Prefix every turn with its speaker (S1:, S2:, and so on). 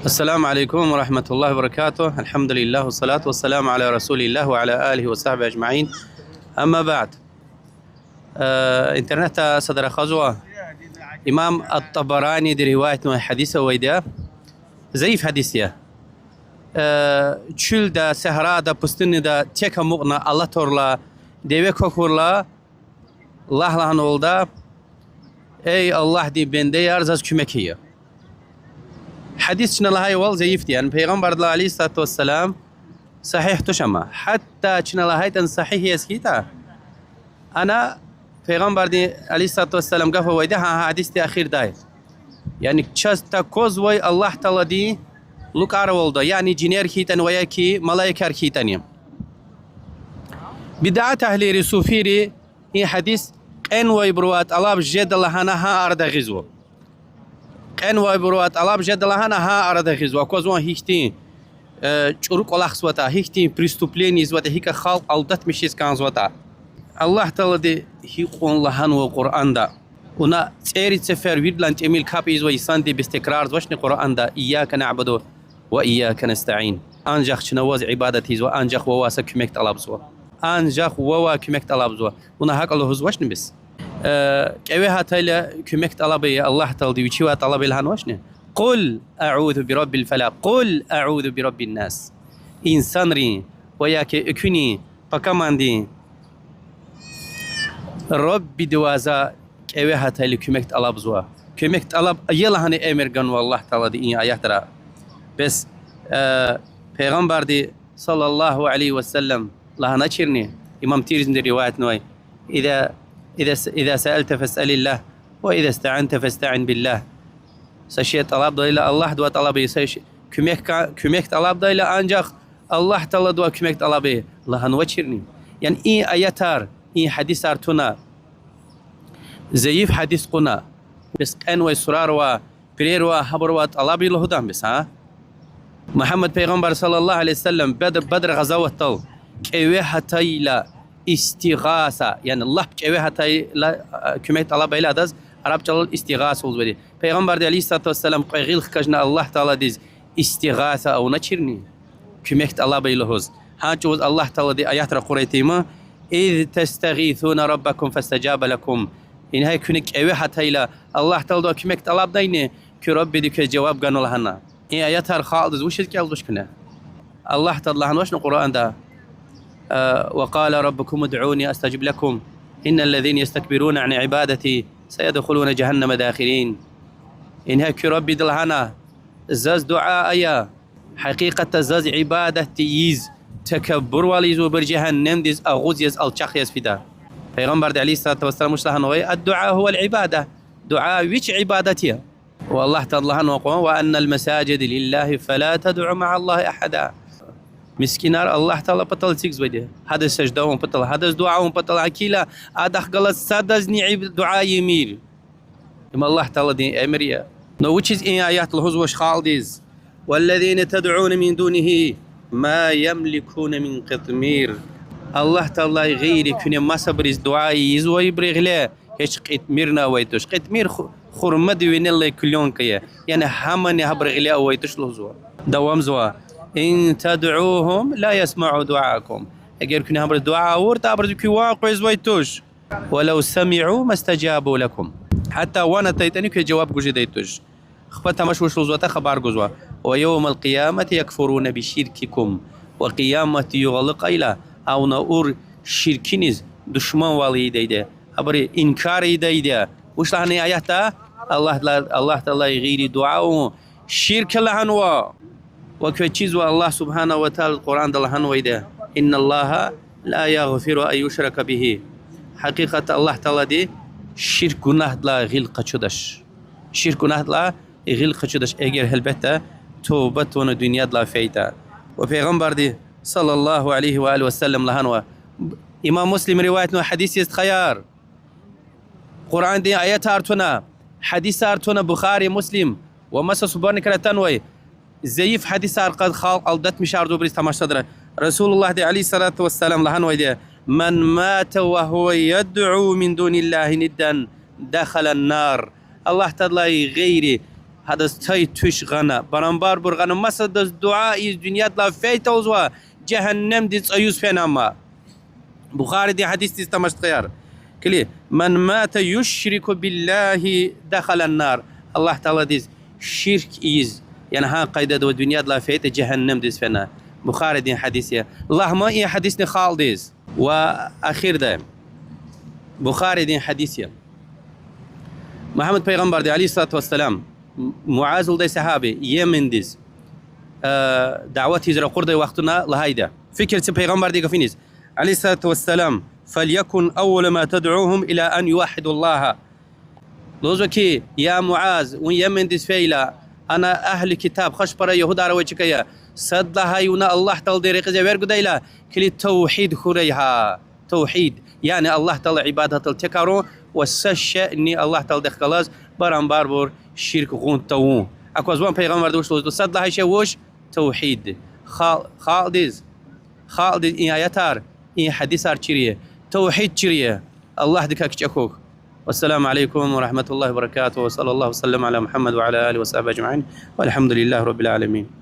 S1: السلام عليكم ورحمة الله وبركاته. الحمد لله والصلاة والسلام على رسول الله وعلى آله وصحبه أجمعين. أما بعد، إنترنت صدر خزوة إمام الطبراني دي رواية حديثة ويدا زيف حديثية چل دا سهرا دا پستن دا تيكا مغنا الله تورلا ديوه كوكورلا الله لحن olda ey Allah di bende yarzaz kümekiye. Hadis çınalahay wal zayıftı yani Peygamber aleyhissalatu vesselam sahih tuşama hatta çınalahaytan sahih yeskita ana Peygamber aleyhissalatu vesselam gafa wayda ha hadis ti akhir day yani çasta koz way Allah taala di lukar oldu yani ciner hitan veya ki malaikar hitaniyim bid'at ahli sufiri i hadis en way bruat alab jedalahana ha arda gizwo en way bruat alab jedalahana ha arda gizwo kozwan hichti çuruk olaxswata hichti преступление zwata hika khalq aldatmışız kanzwata Allah taala de hiqon lahan ve Kur'an'da ona tseri sefer vidlant emil kapiz ve insan de bistekrar zwashne Kur'an'da iyyaka na'budu ve iyyaka nesta'in ancak çınavaz ibadetiz ve ancak vasa kümek talabzwa ancak vava kümek talabzwa ona hak Allah zwashne biz eve hatayla kümek talabı Allah taala de viçi ve talabı ilhan washne قل أعوذ برب الفلق قل أعوذ برب الناس إنسان ري وياك أكني فكماندي ربي دوازا كأوي هاتايل كمكت ألاب زوا كمكت ألاب يلا هني أمريكان والله تعالى دي إن آيات ترى بس پیغمبر دي صلى الله عليه وسلم لها نشرني إمام تيرزن دي رواية نوي إذا سألت فاسأل الله وإذا استعنت فاستعن بالله سشيء طلب دايلا الله دوا طلبي سش كمك طلب دايلا أنجح الله تعالى دوا كمك طلبي الله نوشرني يعني إيه آياتار إيه حديث أرتونا زيف حديث قنا بس أن وسرار وبرير وحبر وطلبي له دام بس ها محمد پیغمبر صلى الله عليه وسلم بدر غزوة طل كأوي حتى استغاثة يعني الله كأوي حتى لا كمك طلب إلى دز عرب جلال استغاثة وزودي پیغمبر عليه الصلاة والسلام قيل خكجنا الله تعالى دز استغاثة أو نشرني كمك الله بيلهوز هاجوز الله تعالى دي آيات رقوريتيما إذ تستغيثون ربكم فاستجاب لكم إن هاي كنك أوي حتى إلى الله تعالى دو كمك طلب ديني كربي ديك جواب قانو لهنا إن آيات هالخالد وش يتكالدوش كنا الله تعالى هنوشنا قرآن ده وقال ربكم ادعوني أستجب لكم إن الذين يستكبرون عن عبادتي سيدخلون جهنم داخلين إن هاي كربي دلهنا زاز دعاء يا حقيقة زاز عبادة تيز تكبر وليزو برجهنم ديز أغوز يز الشخ يز فدا پیغمبر عليه الصلاة والسلام مش لهنوي الدعاء هو العبادة دعاء ويش عبادتها والله تعالى وأن المساجد لله فلا تدعو مع الله أحدا مسكينار الله تعالى بطل تيكس بده هذا سجدهم بطل هذا دعاهم بطل أكيلا أدخ قلت سادزني دعاء يمير إما الله تعالى دي أمريا نوتشز إن آيات الهزوش خالديز والذين تدعون من دونه ما يملكون من قطمير الله تعالى غيري كنا ما صبرز دعاء يزوي برغلا هيش قطميرنا ويتوش قطمير خرمد وين الله كلون كيا يعني همني هبرغلا ويتوش الهزوا دوام زوا إن تدعوهم لا يسمعوا دعاءكم أجر كنا هبر الدعاء ورتا برد كي واقع زويتوش ولو سمعوا ما استجابوا لكم حتى وانا تيتني كي جواب جوجي ديتوش خبطها مشوش وزوتا خبار جوزوا ويوم القيامة يكفرون بشرككم وقيامة يغلق إلى أو نور شركينز دشمن والي ديده أبري إنكار ديده وش لهني آياتا الله تعالى غير دعاء شرك لهنوا وكتشيز الله سبحانه وتعالى القرآن دلهن ويده إن الله لا يغفر أن يشرك به حقيقة الله تعالى دي شرك گناه لا غيل قشدش شرك گناه لا غيل قشدش اگر هلبته توبتون دنيا لا فيتا وبيغمبر دي صلى الله عليه وآله وسلم لهنوا إمام مسلم رواية حديث يست خيار قرآن دي آيات أرتنا حديث أرتنا بخاري مسلم ومسا سبحانه كرتنوي زيف حديث قد خالق الدت مشار دوبريس تماشدر رسول الله عليه الصلاة والسلام لهن ويده من مات وهو يدعو من دون الله ندا دخل النار الله تعالى غيري هذا ستاي توش غنا برانبار برغنا مسد الدعاء الدنيا لا فيت وزوا جهنم ديس ايوس فينما بخاري دي حديث تستمشت خيار كلي من مات يشرك بالله دخل النار الله تعالى ديس شرك إيز يعني ها قيد دو الدنيا لا فيت جهنم ديس فينا بخاري دي حديث الله ما إيه حديثني خالديز وأخير ده بخاري دي حديث محمد پیغمبر دي عليه الصلاة والسلام معاذ دي صحابي يمن ديز دعوتي زرا قرده وقتنا لهيدا فكرة پیغمبر دي قفينيز عليه الصلاة والسلام فليكن أول ما تدعوهم إلى أن يوحدوا الله لوزوكي يا معاذ ويمن ديز فيلا أنا أهل كتاب خش برا يهود عروي چكيا صد هايونا الله تعالى دي رقزة ويرقو دايلا كلي توحيد خوريها توحيد يعني الله تعالى عبادة التكارو والسشأني الله تعالى دي خلاص بران باربور شرك غون توون اكو ازوان پیغمبر دوش لوزدو صد هايشه وش توحيد خالديز إن آياتار إن حديثار چريه توحيد چريه الله دكاك چكوك والسلام عليكم ورحمة الله وبركاته وصلى الله وسلم على محمد وعلى آله وصحبه أجمعين والحمد لله رب العالمين.